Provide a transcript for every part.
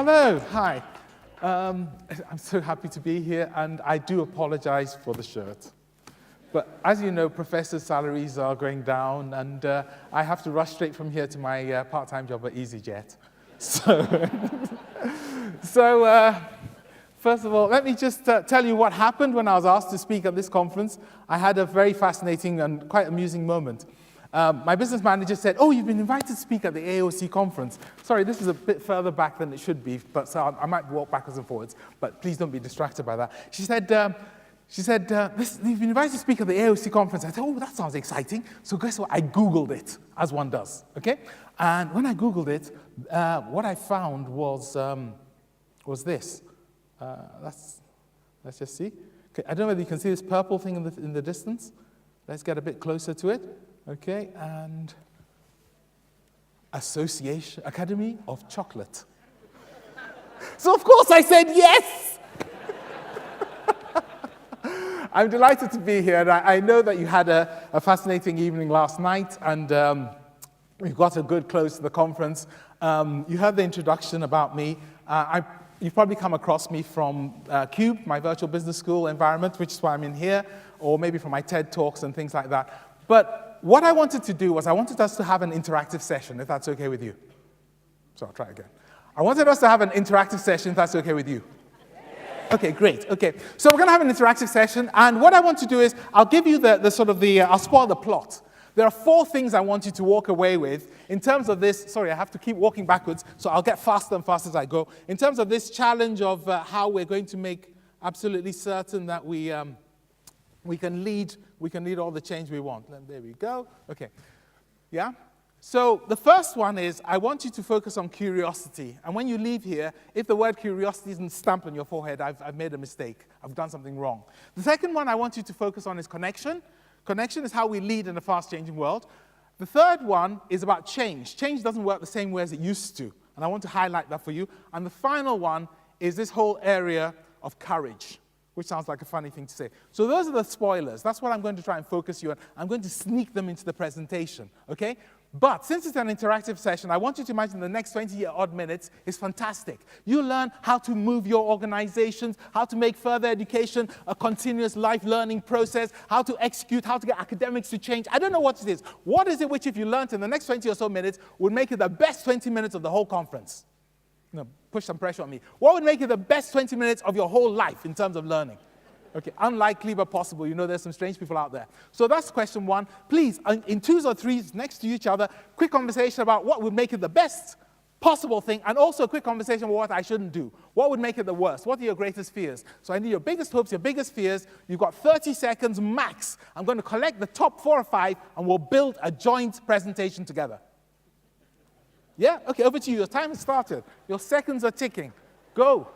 Hello, hi. I'm so happy to be here, and I do apologize for the shirt. But as you know, professors' salaries are going down, and I have to rush straight from here to my part-time job at EasyJet. So, first of all, let me just tell you what happened when I was asked to speak at this conference. I had a very fascinating and quite amusing moment. My business manager said, "Oh, you've been invited to speak at the AoC conference." Sorry, this is a bit further back than it should be, but so I might walk backwards and forwards, but please don't be distracted by that. She said, "You've been invited to speak at the AoC conference." I said, "Oh, that sounds exciting." So guess what? I Googled it, as one does, okay? And when I Googled it, what I found was this. Let's just see. Okay, I don't know whether you can see this purple thing in the distance. Let's get a bit closer to it. Okay, and Association Academy of Chocolate. So of course I said yes! I'm delighted to be here, and I know that you had a fascinating evening last night, and we've got a good close to the conference. You heard the introduction about me. You've probably come across me from CUBE, my virtual business school environment, which is why I'm in here, or maybe from my TED Talks and things like that. But what I wanted to do was I wanted us to have an interactive session, if that's okay with you. So I'll try again. I wanted us to have an interactive session, if that's okay with you. Okay, great. Okay, so we're going to have an interactive session, and what I want to do is I'll give you I'll spoil the plot. There are 4 things I want you to walk away with in terms of this. Sorry, I have to keep walking backwards, so I'll get faster and faster as I go. In terms of this challenge of how we're going to make absolutely certain that we can lead all the change we want. There we go. Okay. Yeah? So the first one is I want you to focus on curiosity. And when you leave here, if the word curiosity isn't stamped on your forehead, I've made a mistake. I've done something wrong. The second one I want you to focus on is connection. Connection is how we lead in a fast-changing world. The third one is about change. Change doesn't work the same way as it used to. And I want to highlight that for you. And the final one is this whole area of courage, which sounds like a funny thing to say. So those are the spoilers. That's what I'm going to try and focus you on. I'm going to sneak them into the presentation, okay? But since it's an interactive session, I want you to imagine the next 20-odd minutes is fantastic. You learn how to move your organizations, how to make further education a continuous life learning process, how to execute, how to get academics to change. I don't know what it is. What is it which, if you learned in the next 20 or so minutes, would make it the best 20 minutes of the whole conference? Push some pressure on me. What would make it the best 20 minutes of your whole life in terms of learning? Okay, unlikely but possible. You know there's some strange people out there. So that's question 1. Please, in 2s or 3s next to each other, quick conversation about what would make it the best possible thing, and also a quick conversation about what I shouldn't do. What would make it the worst? What are your greatest fears? So I need your biggest hopes, your biggest fears. You've got 30 seconds max. I'm going to collect the top 4 or 5, and we'll build a joint presentation together. Yeah? Okay, over to you. Your time has started. Your seconds are ticking. Go.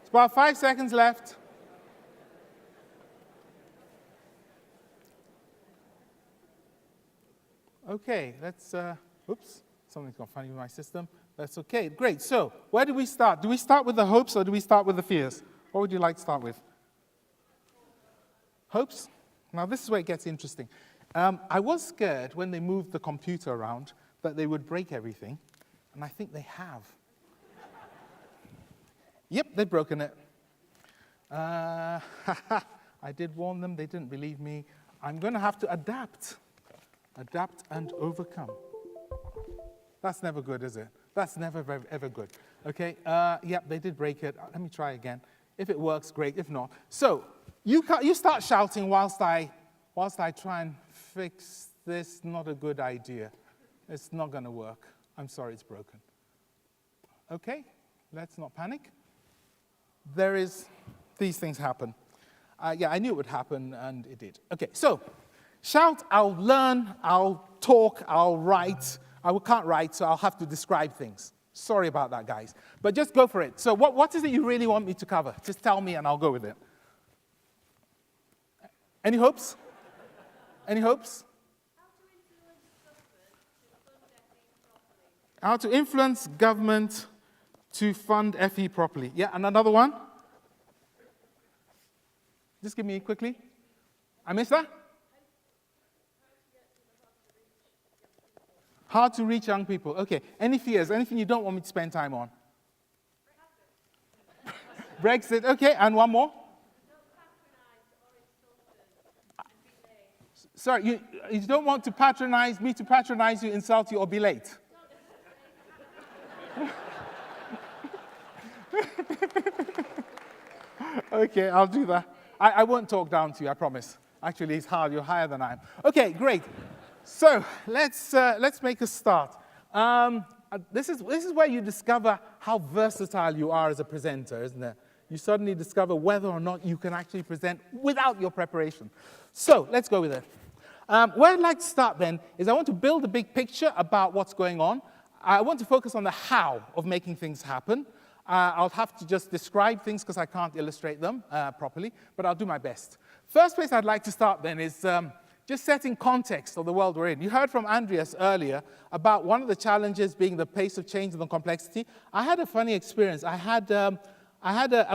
About 5 seconds left. Okay, let's, oops, something's gone funny with my system. That's okay, great. So, where do we start? Do we start with the hopes or do we start with the fears? What would you like to start with? Hopes? Now, this is where it gets interesting. I was scared when they moved the computer around that they would break everything, and I think they have. Yep, they've broken it. I did warn them. They didn't believe me. I'm going to have to adapt. Adapt and overcome. That's never good, is it? That's never, ever good. Okay, yep, they did break it. Let me try again. If it works, great. If not. So you start shouting whilst I try and fix this. Not a good idea. It's not going to work. I'm sorry it's broken. Okay, let's not panic. these things happen. Yeah, I knew it would happen, and it did. Okay, so shout, I'll learn, I'll talk, I'll write. I can't write, so I'll have to describe things. Sorry about that, guys. But just go for it. So what is it you really want me to cover? Just tell me, and I'll go with it. Any hopes? Any hopes? How to influence government to fund FE properly. Yeah, and another one? Just give me quickly. I missed that? How to reach young people. Okay, any fears? Anything you don't want me to spend time on? Brexit, okay, and one more? Sorry, you don't want to patronize me to patronize you, insult you, or be late? Okay, I'll do that. I won't talk down to you, I promise. Actually, it's hard. You're higher than I am. Okay, great. So let's make a start. This is where you discover how versatile you are as a presenter, isn't it? You suddenly discover whether or not you can actually present without your preparation. So let's go with it. Where I'd like to start then is I want to build a big picture about what's going on. I want to focus on the how of making things happen. I'll have to just describe things because I can't illustrate them properly, but I'll do my best. First place I'd like to start then is just setting context of the world we're in. You heard from Andreas earlier about one of the challenges being the pace of change and the complexity. I had a funny experience. I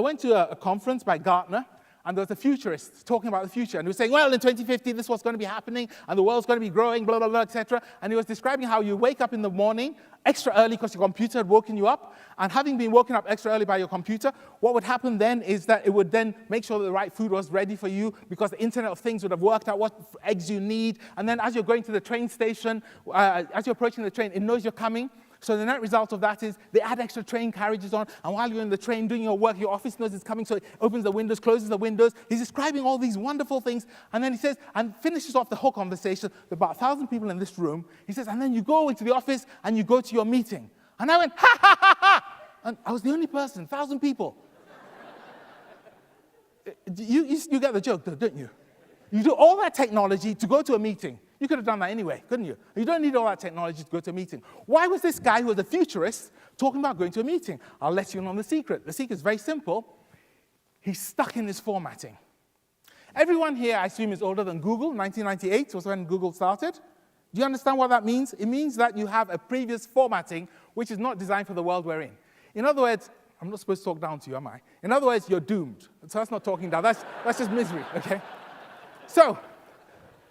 went to a conference by Gartner, and there was a futurist talking about the future, and he was saying, well, in 2050, this is what's going to be happening, and the world's going to be growing, blah, blah, blah, etc. And he was describing how you wake up in the morning extra early because your computer had woken you up, and having been woken up extra early by your computer, what would happen then is that it would then make sure that the right food was ready for you because the Internet of Things would have worked out what eggs you need, and then as you're going to the train station, as you're approaching the train, it knows you're coming. So the net result of that is they add extra train carriages on, and while you're in the train doing your work, your office knows it's coming, so it opens the windows, closes the windows. He's describing all these wonderful things, and then he says, and finishes off the whole conversation with about 1,000 people in this room. He says, and then you go into the office, and you go to your meeting. And I went, ha, ha, ha, ha! And I was the only person, 1,000 people. You get the joke, though, don't you? You do all that technology to go to a meeting. You could have done that anyway, couldn't you? You don't need all that technology to go to a meeting. Why was this guy who was a futurist talking about going to a meeting? I'll let you in on the secret. The secret is very simple. He's stuck in his formatting. Everyone here, I assume, is older than Google. 1998 was when Google started. Do you understand what that means? It means that you have a previous formatting which is not designed for the world we're in. In other words, I'm not supposed to talk down to you, am I? In other words, you're doomed. So that's not talking down. That's just misery, okay? So,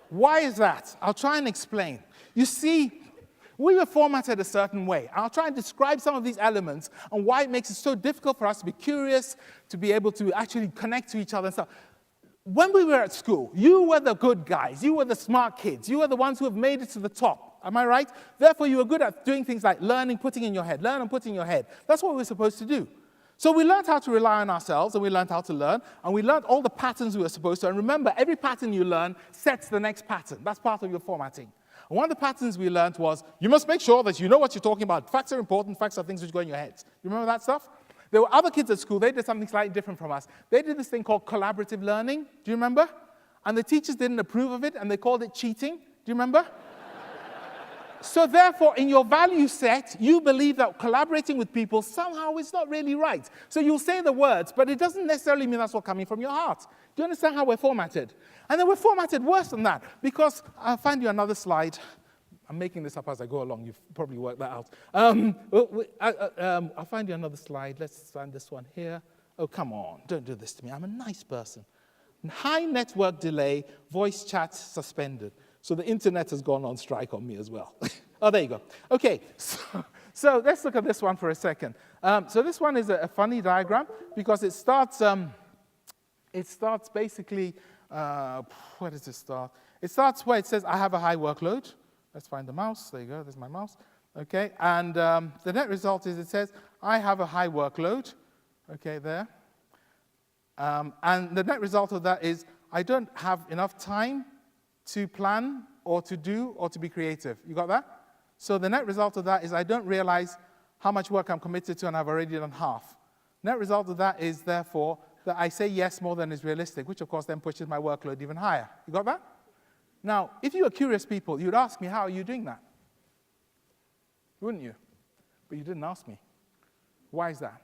why is that? I'll try and explain. You see, we were formatted a certain way. I'll try and describe some of these elements and why it makes it so difficult for us to be curious, to be able to actually connect to each other and stuff. When we were at school, you were the good guys. You were the smart kids. You were the ones who have made it to the top. Am I right? Therefore, you were good at doing things like learning, putting in your head. Learn and put in your head. That's what we're supposed to do. So we learned how to rely on ourselves, and we learned how to learn, and we learned all the patterns we were supposed to. And remember, every pattern you learn sets the next pattern. That's part of your formatting. And one of the patterns we learned was, you must make sure that you know what you're talking about. Facts are important. Facts are things which go in your heads. You remember that stuff? There were other kids at school. They did something slightly different from us. They did this thing called collaborative learning. Do you remember? And the teachers didn't approve of it, and they called it cheating. Do you remember? So therefore, in your value set, you believe that collaborating with people somehow is not really right. So you'll say the words, but it doesn't necessarily mean that's what's coming from your heart. Do you understand how we're formatted? And then we're formatted worse than that, because I'll find you another slide. I'm making this up as I go along. You've probably worked that out. I'll find you another slide. Let's find this one here. Oh, come on. Don't do this to me. I'm a nice person. High network delay, voice chat suspended. So the internet has gone on strike on me as well. Oh, there you go. Okay, so let's look at this one for a second. So this one is a funny diagram because it starts basically, where does it start? It starts where it says, I have a high workload. Let's find the mouse. There you go. There's my mouse. Okay, and the net result is it says, I have a high workload. Okay, there. And the net result of that is, I don't have enough time to plan or to do or to be creative. You got that? So the net result of that is I don't realize how much work I'm committed to, and I've already done half. Net result of that is, therefore, that I say yes more than is realistic, which, of course, then pushes my workload even higher. You got that? Now, if you were curious people, you'd ask me, how are you doing that? Wouldn't you? But you didn't ask me. Why is that?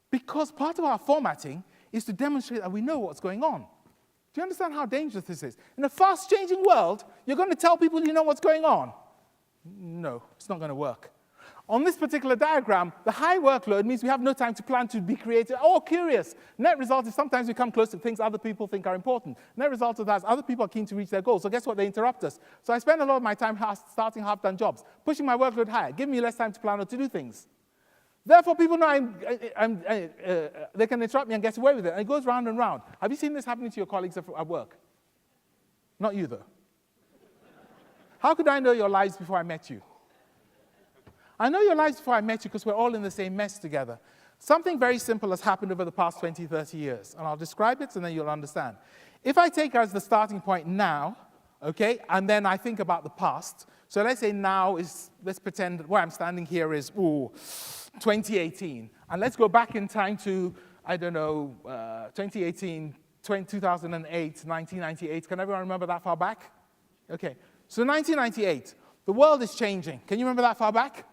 Because part of our formatting is to demonstrate that we know what's going on. Do you understand how dangerous this is? In a fast-changing world, you're going to tell people you know what's going on. No, it's not going to work. On this particular diagram, the high workload means we have no time to plan, to be creative, or curious. Net result is sometimes we come close to things other people think are important. Net result of that is other people are keen to reach their goals. So guess what? They interrupt us. So I spend a lot of my time starting half-done jobs, pushing my workload higher, giving me less time to plan or to do things. Therefore, people know they can interrupt me and get away with it. And it goes round and round. Have you seen this happening to your colleagues at work? Not you, though. How could I know your lives before I met you? I know your lives before I met you because we're all in the same mess together. Something very simple has happened over the past 20, 30 years, and I'll describe it and then you'll understand. If I take as the starting point now, okay, and then I think about the past, so let's say now is, let's pretend where I'm standing here is, 2018, and let's go back in time to, I don't know, 2018, 2008, 1998. Can everyone remember that far back? Okay, so 1998, the world is changing. Can you remember that far back?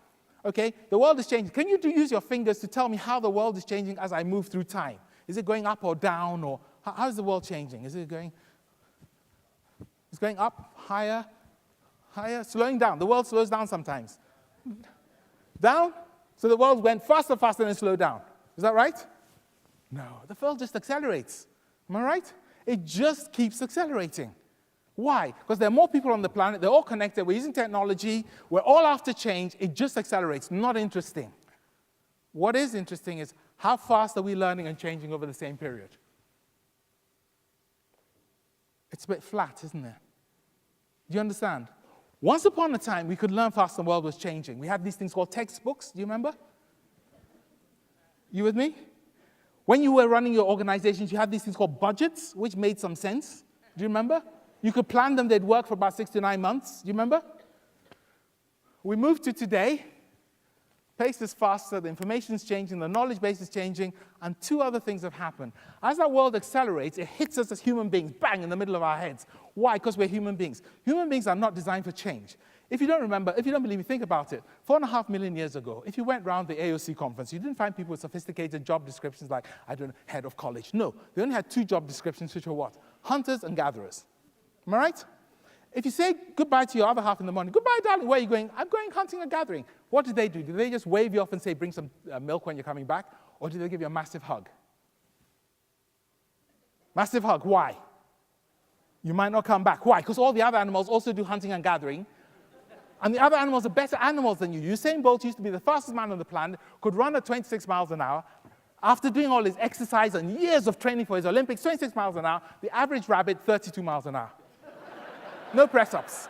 Okay, the world is changing. Can you use your fingers to tell me how the world is changing as I move through time? Is it going up or down, or how is the world changing? Is it going? It's going up, higher, higher, slowing down. The world slows down sometimes. Down, so the world went faster, faster, and slowed down. Is that right? No, the world just accelerates. Am I right? It just keeps accelerating. Why? Because there are more people on the planet, they're all connected, we're using technology, we're all after change, it just accelerates. Not interesting. What is interesting is how fast are we learning and changing over the same period? It's a bit flat, isn't it? Do you understand? Once upon a time, we could learn fast and the world was changing. We had these things called textbooks, do you remember? You with me? When you were running your organizations, you had these things called budgets, which made some sense. Do you remember? You could plan them, they'd work for about 6 to 9 months. Do you remember? We moved to today. Pace is faster, the information's changing, the knowledge base is changing, and two other things have happened. As that world accelerates, it hits us as human beings, bang, in the middle of our heads. Why? Because we're human beings. Human beings are not designed for change. If you don't remember, if you don't believe me, think about it. 4.5 million years ago, if you went around the AoC conference, you didn't find people with sophisticated job descriptions like, I don't know, head of college. No, they only had 2 job descriptions, which were what? Hunters and gatherers. Am I right? If you say goodbye to your other half in the morning, goodbye, darling, where are you going? I'm going hunting and gathering. What do? Do they just wave you off and say, bring some milk when you're coming back? Or do they give you a massive hug? Massive hug, why? You might not come back. Why? Because all the other animals also do hunting and gathering. And the other animals are better animals than you. Usain Bolt used to be the fastest man on the planet, could run at 26 miles an hour. After doing all his exercise and years of training for his Olympics, 26 miles an hour, the average rabbit, 32 miles an hour. No press-ups.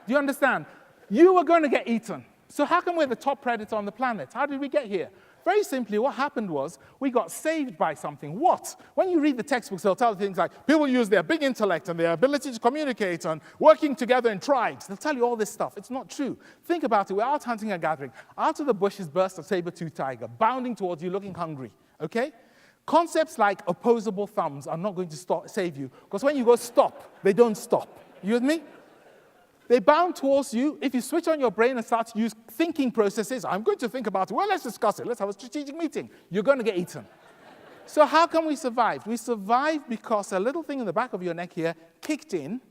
Do you understand? You were going to get eaten. So how come we're the top predator on the planet? How did we get here? Very simply, what happened was we got saved by something. What? When you read the textbooks, they'll tell you things like people use their big intellect and their ability to communicate and working together in tribes. They'll tell you all this stuff. It's not true. Think about it. We're out hunting and gathering. Out of the bushes burst a saber-toothed tiger, bounding towards you, looking hungry. Okay? Concepts like opposable thumbs are not going to save you, because when you go stop, they don't stop. You with me? They bound towards you. If you switch on your brain and start to use thinking processes, I'm going to think about it. Well, let's discuss it. Let's have a strategic meeting. You're going to get eaten. So how come we survived? We survived because a little thing in the back of your neck here kicked in.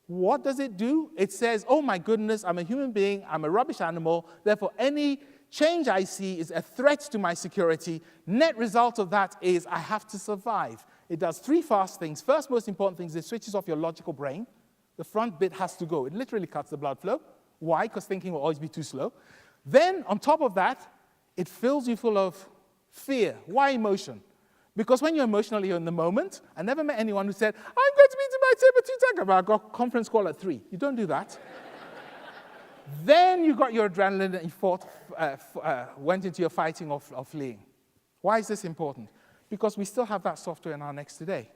What does it do? It says, oh my goodness, I'm a human being. I'm a rubbish animal. Therefore, any change I see is a threat to my security. Net result of that is I have to survive. It does 3 fast things. First most important thing is it switches off your logical brain. The front bit has to go. It literally cuts the blood flow. Why? Because thinking will always be too slow. Then, on top of that, it fills you full of fear. Why emotion? Because when you're emotional, you're in the moment. I never met anyone who said, I'm going to meet my saber-tooth tiger, but I've got a conference call at 3. You don't do that. Then you got your adrenaline and you went into your fighting or fleeing. Why is this important? Because we still have that software in our necks today.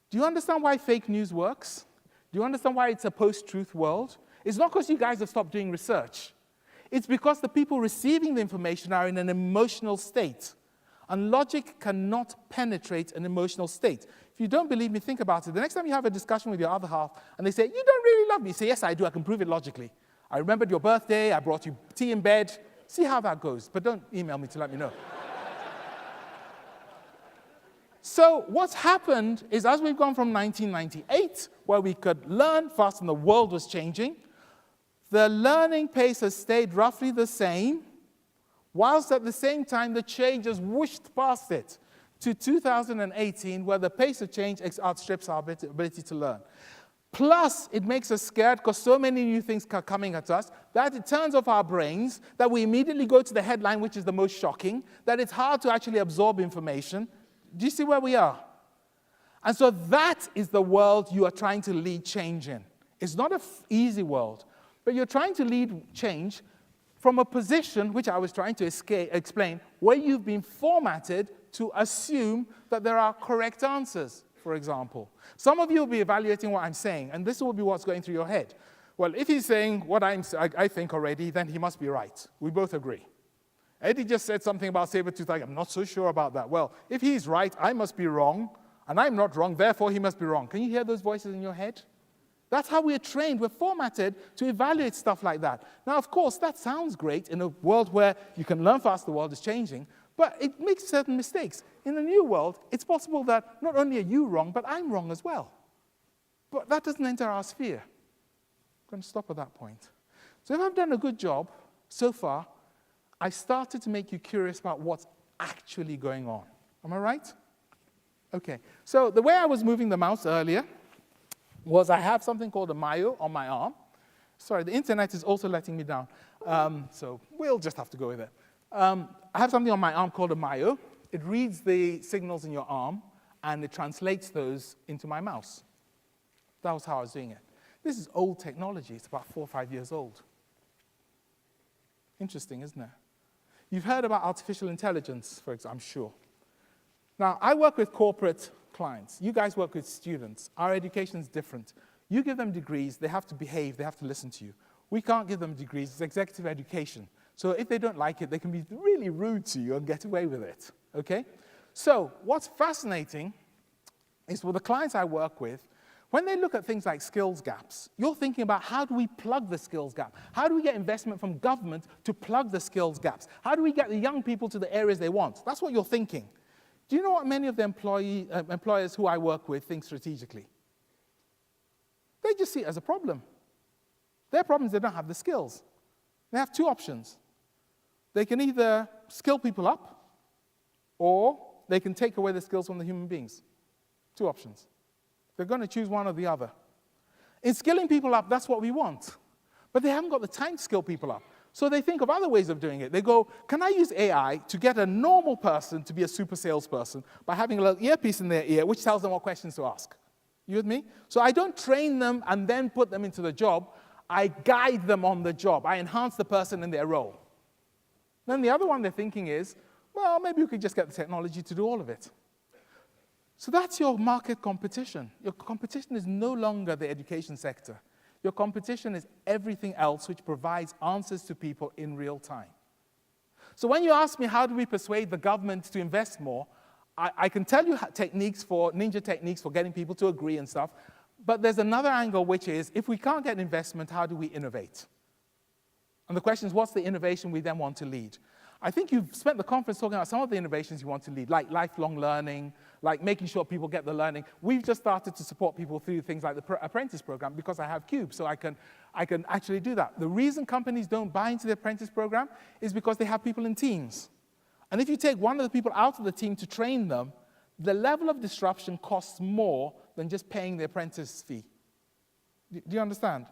Do you understand why fake news works? Do you understand why it's a post-truth world? It's not because you guys have stopped doing research. It's because the people receiving the information are in an emotional state. And logic cannot penetrate an emotional state. If you don't believe me, think about it. The next time you have a discussion with your other half and they say, you don't really love me, say, yes, I do. I can prove it logically. I remembered your birthday. I brought you tea in bed. See how that goes. But don't email me to let me know. So what's happened is as we've gone from 1998, where we could learn fast and the world was changing, the learning pace has stayed roughly the same, whilst at the same time the change has whooshed past it to 2018, where the pace of change outstrips our ability to learn. Plus, it makes us scared because so many new things are coming at us that it turns off our brains, that we immediately go to the headline, which is the most shocking, that it's hard to actually absorb information. Do you see where we are? And so that is the world you are trying to lead change in. It's not an easy world, but you're trying to lead change from a position, which I was trying to explain, where you've been formatted to assume that there are correct answers, for example. Some of you will be evaluating what I'm saying, and this will be what's going through your head. Well, if he's saying what I think already, then he must be right. We both agree. Eddie just said something about saber-tooth tiger. I'm not so sure about that. Well, if he's right, I must be wrong, and I'm not wrong, therefore he must be wrong. Can you hear those voices in your head? That's how we're trained. We're formatted to evaluate stuff like that. Now, of course, that sounds great in a world where you can learn fast, the world is changing, but it makes certain mistakes. In the new world, it's possible that not only are you wrong, but I'm wrong as well. But that doesn't enter our sphere. I'm going to stop at that point. So if I've done a good job so far, I started to make you curious about what's actually going on. Am I right? Okay. So the way I was moving the mouse earlier was I have something called a Mayo on my arm. Sorry, the internet is also letting me down. So we'll just have to go with it. I have something on my arm called a Mayo. It reads the signals in your arm, and it translates those into my mouse. That was how I was doing it. This is old technology. It's about 4 or 5 years old. Interesting, isn't it? You've heard about artificial intelligence, for example, I'm sure. Now, I work with corporate clients. You guys work with students. Our education is different. You give them degrees, they have to behave, they have to listen to you. We can't give them degrees, it's executive education. So if they don't like it, they can be really rude to you and get away with it, okay? So what's fascinating is for the clients I work with, when they look at things like skills gaps, you're thinking about how do we plug the skills gap? How do we get investment from government to plug the skills gaps? How do we get the young people to the areas they want? That's what you're thinking. Do you know what many of the employers who I work with think strategically? They just see it as a problem. Their problem is they don't have the skills. They have two options. They can either skill people up, or they can take away the skills from the human beings. Two options. They're going to choose one or the other. In skilling people up, that's what we want. But they haven't got the time to skill people up. So they think of other ways of doing it. They go, can I use AI to get a normal person to be a super salesperson by having a little earpiece in their ear which tells them what questions to ask? You with me? So I don't train them and then put them into the job. I guide them on the job. I enhance the person in their role. Then the other one they're thinking is, well, maybe we could just get the technology to do all of it. So that's your market competition. Your competition is no longer the education sector. Your competition is everything else which provides answers to people in real time. So when you ask me how do we persuade the government to invest more, I can tell you ninja techniques for getting people to agree and stuff, but there's another angle which is, if we can't get investment, how do we innovate? And the question is, what's the innovation we then want to lead? I think you've spent the conference talking about some of the innovations you want to lead, like lifelong learning, like making sure people get the learning. We've just started to support people through things like the apprentice program because I have Cube, so I can actually do that. The reason companies don't buy into the apprentice program is because they have people in teams. And if you take one of the people out of the team to train them, the level of disruption costs more than just paying the apprentice fee. Do you understand?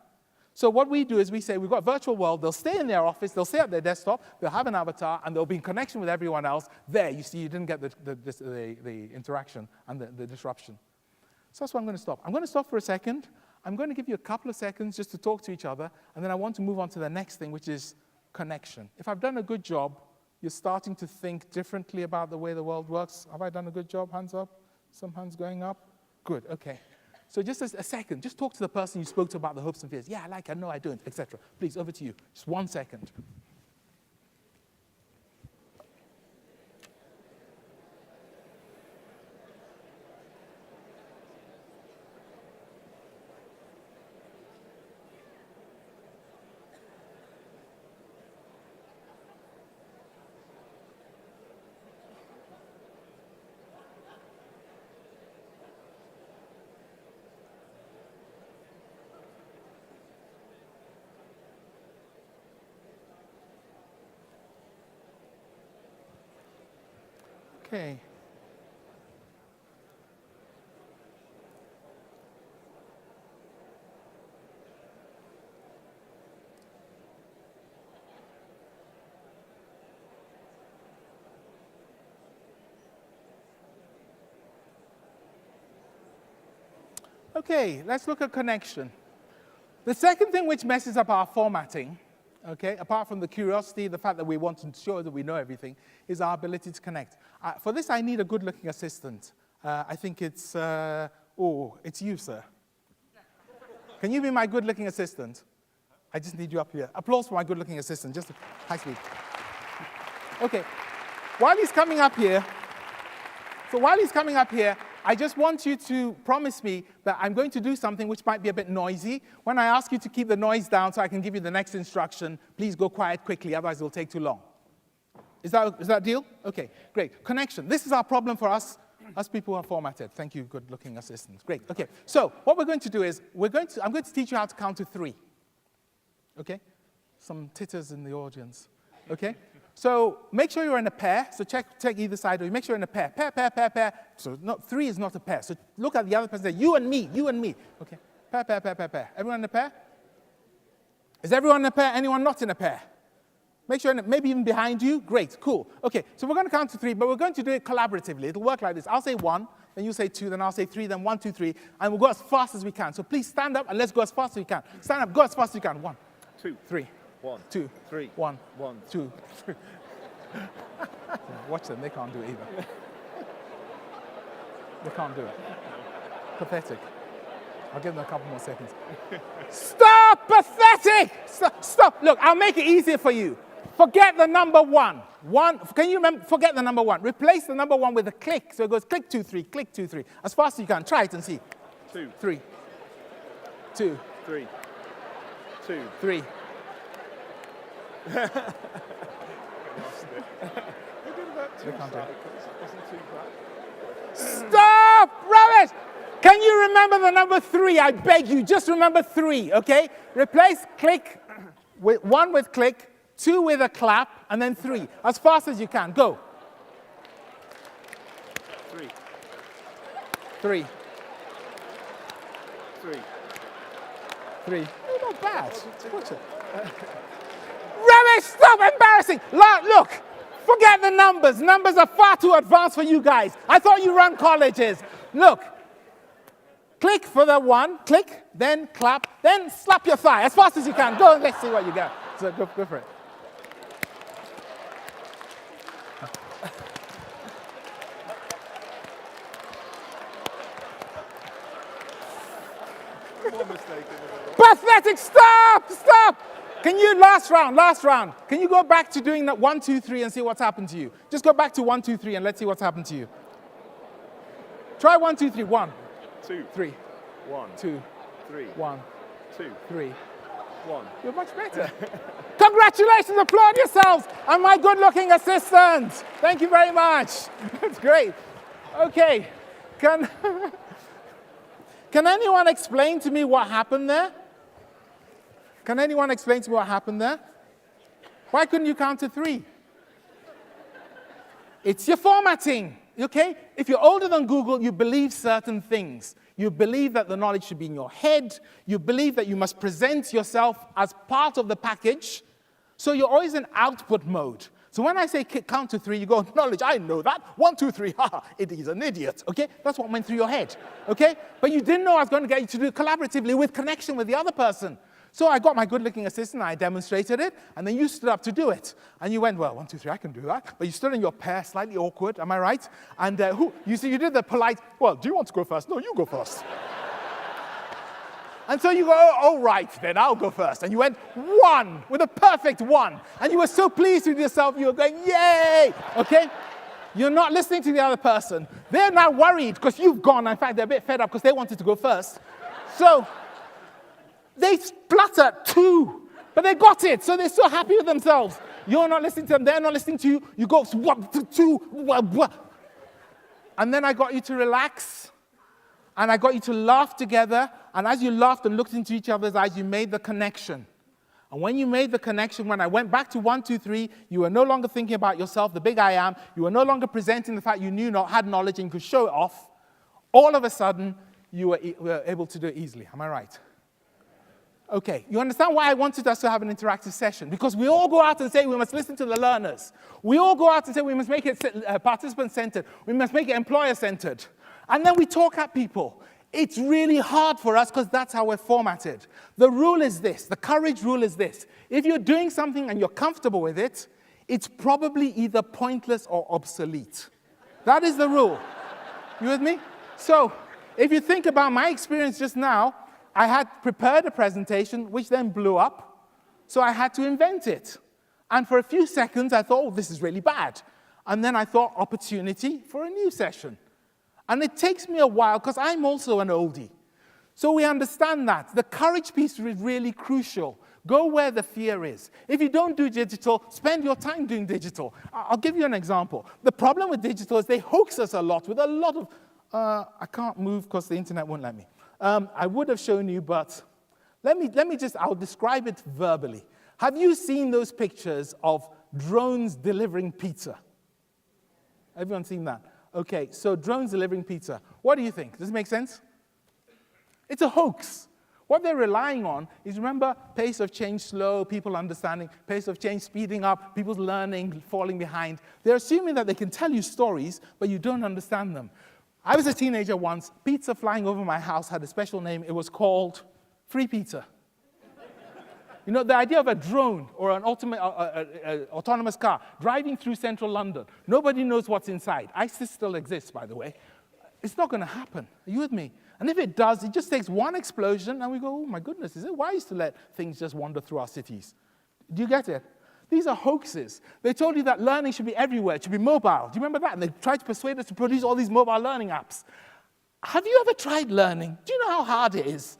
So what we do is we say, we've got a virtual world, they'll stay in their office, they'll stay at their desktop, they'll have an avatar, and they'll be in connection with everyone else. There, you see, you didn't get the interaction and the disruption. So that's where I'm going to stop. I'm going to stop for a second. I'm going to give you a couple of seconds just to talk to each other, and then I want to move on to the next thing, which is connection. If I've done a good job, you're starting to think differently about the way the world works. Have I done a good job? Hands up. Some hands going up. Good, okay. So just a second, just talk to the person you spoke to about the hopes and fears. Yeah, I like her, no, I don't, etc. Please, over to you. Just 1 second. Okay. Okay, let's look at connection. The second thing which messes up our formatting, okay, apart from the curiosity, the fact that we want to show that we know everything, is our ability to connect. For this, I need a good-looking assistant. I think it's, it's you, sir. Can you be my good-looking assistant? I just need you up here. Applause for my good-looking assistant, just high speed. Okay, while he's coming up here, I just want you to promise me that I'm going to do something which might be a bit noisy. When I ask you to keep the noise down so I can give you the next instruction, please go quiet quickly, otherwise it'll take too long. Is that a deal? Okay, great. Connection. This is our problem for us people who are formatted. Thank you, good-looking assistants. Great. Okay, so what we're going to do is, I'm going to teach you how to count to 3. Okay? Some titters in the audience. Okay? So make sure you're in a pair. So check either side. Or make sure you're in a pair. Pair. So 3 is not a pair. So look at the other person. Say, you and me. Okay. Pair. Everyone in a pair? Is everyone in a pair? Anyone not in a pair? Make sure, maybe even behind you. Great, cool. Okay, so we're going to count to 3, but we're going to do it collaboratively. It'll work like this. I'll say 1, then you say 2, then I'll say 3, then 1, 2, 3, and we'll go as fast as we can. So please stand up and let's go as fast as we can. Stand up, go as fast as you can. 1, 2, 3, 1, 2, 3, 1, 2. Watch them, they can't do it either. They can't do it. Pathetic. I'll give them a couple more seconds. Stop! Pathetic! Stop! Look, I'll make it easier for you. Forget the number 1. Can you remember? Forget the number 1. Replace the number 1 with a click. So it goes click 2, 3, click 2, 3. As fast as you can. Try it and see. 2, 3, 2, 3, 2, 3. Stop! Rubbish! Can you remember the number 3? I beg you, just remember 3, okay? Replace click with 1 with click, 2 with a clap, and then 3. As fast as you can. Go. 3. 3. 3. 3. Oh, not bad. Watch it. Rubbish! Stop! Embarrassing! Look! Forget the numbers. Numbers are far too advanced for you guys. I thought you run colleges. Look. Click for the 1, click, then clap, then slap your thigh as fast as you can. Go, let's see what you got. So go for it. Pathetic, stop! Can you, last round. Can you go back to doing that 1, 2, 3 and see what's happened to you? Just go back to 1, 2, 3 and let's see what's happened to you. Try 1, 2, 3, 1. 2, 3, 1, 2, 3, 1, 2, 3, 1. You're much better. Congratulations, applaud yourselves, and my good-looking assistant. Thank you very much. That's great. Okay, can anyone explain to me what happened there? Can anyone explain to me what happened there? Why couldn't you count to 3? It's your formatting. Okay? If you're older than Google, you believe certain things. You believe that the knowledge should be in your head. You believe that you must present yourself as part of the package. So you're always in output mode. So when I say count to 3, you go, knowledge, I know that. 1, 2, 3, haha, it is an idiot. Okay? That's what went through your head. Okay? But you didn't know I was going to get you to do it collaboratively with connection with the other person. So I got my good-looking assistant, I demonstrated it, and then you stood up to do it. And you went, well, 1, 2, 3, I can do that. But you stood in your pair, slightly awkward, am I right? And you did the polite, well, do you want to go first? No, you go first. And so you go, oh, right, then I'll go first. And you went 1 with a perfect 1. And you were so pleased with yourself, you were going, yay, okay? You're not listening to the other person. They're now worried because you've gone. In fact, they're a bit fed up because they wanted to go first. So they spluttered 2, but they got it. So they're so happy with themselves. You're not listening to them. They're not listening to you. You go 1, 2, and then I got you to relax. And I got you to laugh together. And as you laughed and looked into each other's eyes, you made the connection. And when you made the connection, when I went back to 1, 2, 3, you were no longer thinking about yourself, the big I am. You were no longer presenting the fact you had knowledge and you could show it off. All of a sudden, you were able to do it easily. Am I right? Okay, you understand why I wanted us to have an interactive session? Because we all go out and say we must listen to the learners. We all go out and say we must make it participant-centered. We must make it employer-centered. And then we talk at people. It's really hard for us because that's how we're formatted. The rule is this. The courage rule is this. If you're doing something and you're comfortable with it, it's probably either pointless or obsolete. That is the rule. You with me? So if you think about my experience just now, I had prepared a presentation which then blew up, so I had to invent it. And for a few seconds, I thought, oh, this is really bad. And then I thought, opportunity for a new session. And it takes me a while, because I'm also an oldie. So we understand that. The courage piece is really crucial. Go where the fear is. If you don't do digital, spend your time doing digital. I'll give you an example. The problem with digital is they hoax us a lot with a lot of, I can't move because the internet won't let me. I would have shown you, but I'll describe it verbally. Have you seen those pictures of drones delivering pizza? Everyone seen that? Okay, so drones delivering pizza. What do you think? Does it make sense? It's a hoax. What they're relying on is, remember, pace of change slow, people understanding, pace of change speeding up, people's learning, falling behind. They're assuming that they can tell you stories, but you don't understand them. I was a teenager once. Pizza flying over my house had a special name. It was called free pizza. You know, the idea of a drone or an autonomous car driving through central London, nobody knows what's inside. ISIS still exists, by the way. It's not going to happen. Are you with me? And if it does, it just takes one explosion, and we go, oh, my goodness, is it wise to let things just wander through our cities? Do you get it? These are hoaxes. They told you that learning should be everywhere. It should be mobile. Do you remember that? And they tried to persuade us to produce all these mobile learning apps. Have you ever tried learning? Do you know how hard it is?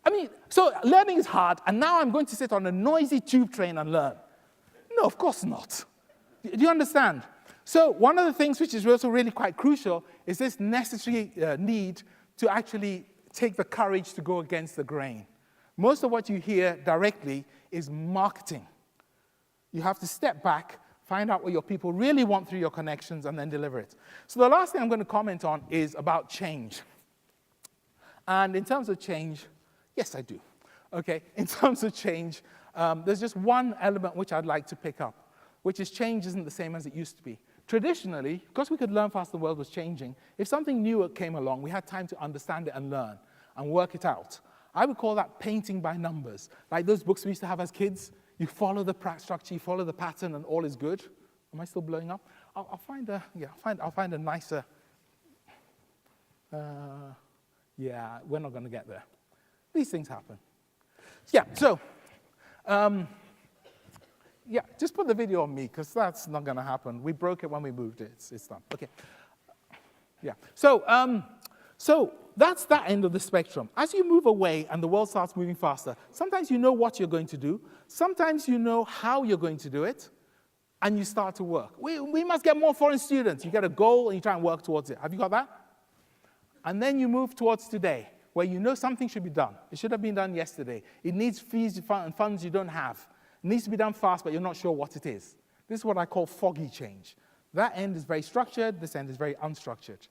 I mean, so learning is hard, and now I'm going to sit on a noisy tube train and learn. No, of course not. Do you understand? So one of the things which is also really quite crucial is this necessary need to actually take the courage to go against the grain. Most of what you hear directly is marketing. You have to step back, find out what your people really want through your connections, and then deliver it. So the last thing I'm going to comment on is about change. And in terms of change, yes, I do. Okay, in terms of change, there's just one element which I'd like to pick up, which is change isn't the same as it used to be. Traditionally, because we could learn fast the world was changing, if something new came along, we had time to understand it and learn and work it out. I would call that painting by numbers. Like those books we used to have as kids, you follow the structure, you follow the pattern, and all is good. Am I still blowing up? I'll find a nicer, yeah, we're not going to get there. These things happen. Yeah, so, yeah, just put the video on me, because that's not going to happen. We broke it when we moved it. It's done. Okay. Yeah. So that's that end of the spectrum. As you move away and the world starts moving faster, sometimes you know what you're going to do. Sometimes you know how you're going to do it, and you start to work. We must get more foreign students. You get a goal, and you try and work towards it. Have you got that? And then you move towards today, where you know something should be done. It should have been done yesterday. It needs fees and funds you don't have. It needs to be done fast, but you're not sure what it is. This is what I call foggy change. That end is very structured. This end is very unstructured.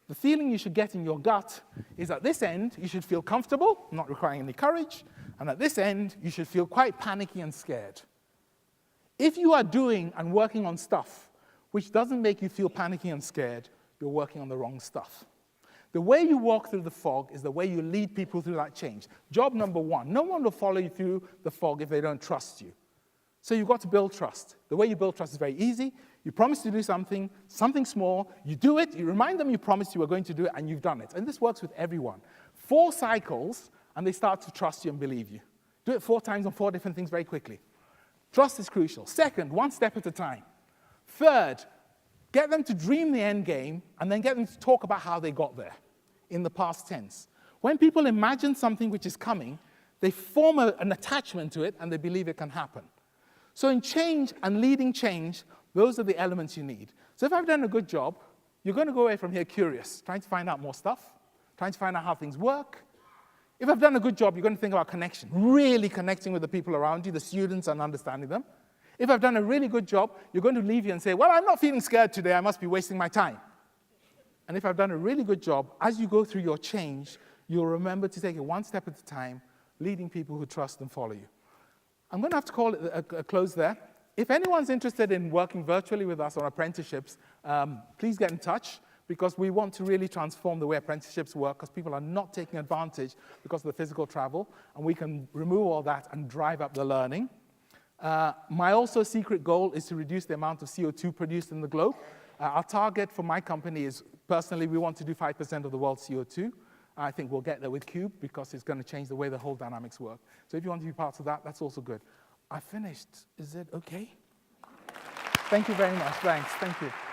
The feeling you should get in your gut is at this end, you should feel comfortable, not requiring any courage, and at this end, you should feel quite panicky and scared. If you are doing and working on stuff which doesn't make you feel panicky and scared, you're working on the wrong stuff. The way you walk through the fog is the way you lead people through that change. Job number one, no one will follow you through the fog if they don't trust you. So you've got to build trust. The way you build trust is very easy. You promise to do something small, you do it, you remind them you promised you were going to do it, and you've done it. And this works with everyone. 4 cycles, and they start to trust you and believe you. Do it 4 times on 4 different things very quickly. Trust is crucial. Second, 1 step at a time. Third, get them to dream the end game and then get them to talk about how they got there in the past tense. When people imagine something which is coming, they form an attachment to it and they believe it can happen. So in change and leading change, those are the elements you need. So if I've done a good job, you're going to go away from here curious, trying to find out more stuff, trying to find out how things work. If I've done a good job, you're going to think about connection, really connecting with the people around you, the students, and understanding them. If I've done a really good job, you're going to leave here and say, well, I'm not feeling scared today, I must be wasting my time. And if I've done a really good job, as you go through your change, you'll remember to take it 1 step at a time, leading people who trust and follow you. I'm going to have to call it a close there. If anyone's interested in working virtually with us on apprenticeships, please get in touch, because we want to really transform the way apprenticeships work, because people are not taking advantage because of the physical travel, and we can remove all that and drive up the learning. My also secret goal is to reduce the amount of CO2 produced in the globe. Our target for my company is, personally, we want to do 5% of the world's CO2. I think we'll get there with Cube, because it's going to change the way the whole dynamics work. So if you want to be part of that, that's also good. I finished. Is it okay? Thank you very much. Thanks. Thank you.